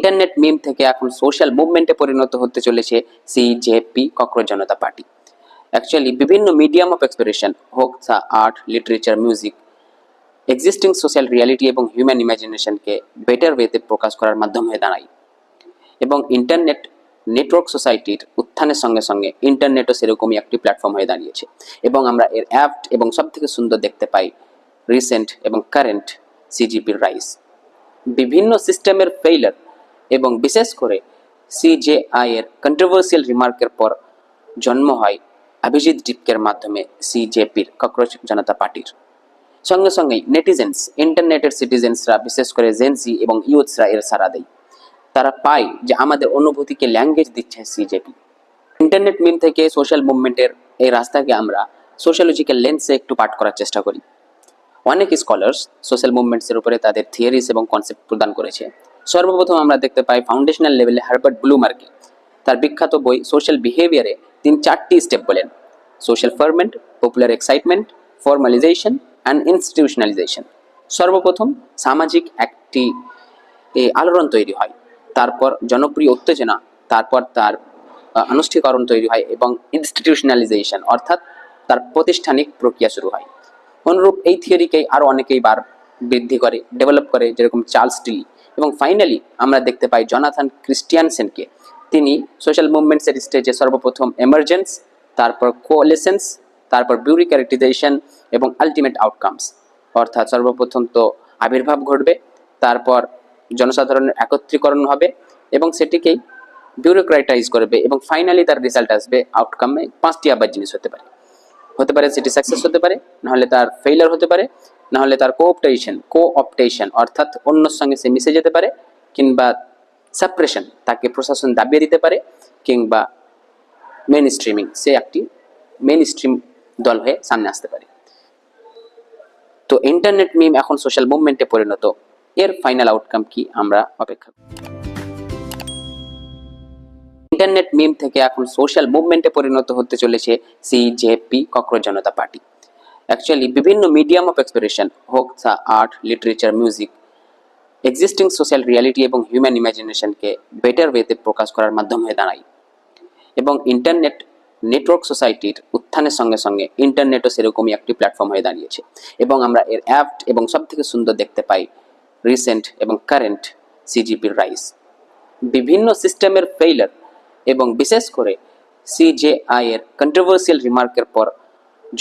Internet মিম থেকে এখন social মুভমেন্টে পরিণত হতে চলেছে সিজেপি ককরোচ জনতা পার্টি। অ্যাকচুয়ালি বিভিন্ন মিডিয়াম অফ এক্সপ্রেশন হোক তা art, literature, music, existing social reality এবং হিউম্যান ইমাজিনেশনকে বেটার ওয়েতে প্রকাশ করার মাধ্যম হয়ে দাঁড়ায়। এবং ইন্টারনেট নেটওয়ার্ক সোসাইটির উত্থানের সঙ্গে সঙ্গে ইন্টারনেটও সেরকমই একটি প্ল্যাটফর্ম হয়ে দাঁড়িয়েছে এবং আমরা এর অ্যাপ এবং সব থেকে সুন্দর দেখতে পাই রিসেন্ট এবং কারেন্ট সিজিপির রাইস। বিভিন্ন সিস্টেমের ফেইলার এবং বিশেষ করে সিজেআই এর কন্ট্রোভার্সিয়াল রিমার্কের পর জন্ম হয় অভিজিৎ ডিপকের মাধ্যমে সিজেপির ককরোচ জনতা পার্টির। সঙ্গে সঙ্গেই নেটিজেন্স, ইন্টারনেটের সিটিজেন্সরা, বিশেষ করে জেনজি এবং ইউথসরা এর সাড়া দেয়। তারা পায় যে আমাদের অনুভূতিকে ল্যাঙ্গুয়েজ দিচ্ছে সিজেপি। ইন্টারনেট মিম থেকে সোশ্যাল মুভমেন্টের এই রাস্তাকে আমরা সোশ্যালজিক্যাল লেন্সে একটু পাঠ করার চেষ্টা করি। অনেক স্কলার্স সোশ্যাল মুভমেন্টসের উপরে তাদের থিওরিজ এবং কনসেপ্ট প্রদান করেছে। সর্বপ্রথম আমরা দেখতে পাই ফাউন্ডেশনাল লেভেলে হার্বার্ট ব্লুমার্কে তার বিখ্যাত বই সোশ্যাল বিহেভিয়ারে তিনি 4টি স্টেপ বলেন: social ferment, popular excitement, formalisation and institutionalisation. সর্বপ্রথম সামাজিক একটি আলোড়ন তৈরি হয়, তারপর জনপ্রিয় উত্তেজনা, তারপর তার আনুষ্ঠানিকরণ তৈরি হয় এবং ইনস্টিটিউশনালাইজেশন অর্থাৎ তার প্রাতিষ্ঠানিক প্রক্রিয়া শুরু হয়। অনুরূপ এই থিওরিকেই আরও অনেকেই বৃদ্ধি করে, ডেভেলপ করে, যেরকম চার্লস টিলি। এবং ফাইনালি আমরা দেখতে পাই জনাথন ক্রিস্টিয়ানসেনকে। তিনি সোশ্যাল মুভমেন্টসের স্টেজে সর্বপ্রথম এমার্জেন্স, তারপর কোঅ্যালিসেন্স, তারপর বিউরিক্যারেটিজাইজেশন এবং আলটিমেট আউটকামস, অর্থাৎ সর্বপ্রথম তো আবির্ভাব ঘটবে, তারপর জনসাধারণের একত্রীকরণ হবে এবং সেটিকেই বিউরোক্রেটাইজ করবে এবং ফাইনালি তার রেজাল্ট আসবে আউটকামে। 5টি আবার জিনিস হতে পারে সেটি সাকসেস হতে পারে, নাহলে তার ফেইলার হতে পারে, নাহলে তার কোঅপটেশন অর্থাৎ অন্যর সঙ্গে সে মিশে যেতে পারে, কিংবা সাপ্রেশন, তাকে প্রশাসন দাবিয়ে দিতে পারে, কিংবা মেইন স্ট্রিমিং, সে একটি মেইন স্ট্রিম দল হয়ে সামনে আসতে পারে। তো ইন্টারনেট মিম এখন সোশ্যাল মুভমেন্টে পরিণত, এর ফাইনাল আউটকাম কি আমরা অপেক্ষা করি। ইন্টারনেট মিম থেকে এখন সোশ্যাল মুভমেন্টে পরিণত হতে চলেছে সিজেপি ককরোচ জনতা পার্টি। অ্যাকচুয়ালি বিভিন্ন মিডিয়াম অফ এক্সপ্রেশন হোক তা art, literature, music, existing social reality এবং হিউম্যান ইমাজিনেশনকে বেটার ওয়েতে প্রকাশ করার মাধ্যম হয়ে দাঁড়ায়। এবং ইন্টারনেট নেটওয়ার্ক সোসাইটির উত্থানের সঙ্গে সঙ্গে ইন্টারনেটও সেরকমই একটি প্ল্যাটফর্ম হয়ে দাঁড়িয়েছে এবং আমরা এর অ্যাপ এবং সব থেকে সুন্দর দেখতে পাই রিসেন্ট এবং কারেন্ট সিজিপির রাইস। বিভিন্ন সিস্টেমের ফেইলার এবং বিশেষ করে সিজেআই এর কন্ট্রোভার্সিয়াল রিমার্কের পর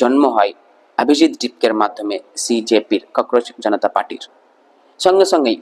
জন্ম হয় অভিজিৎ ডিপকের মাধ্যমে সিজেপির ককরোচ জনতা পার্টির। সঙ্গে সঙ্গেই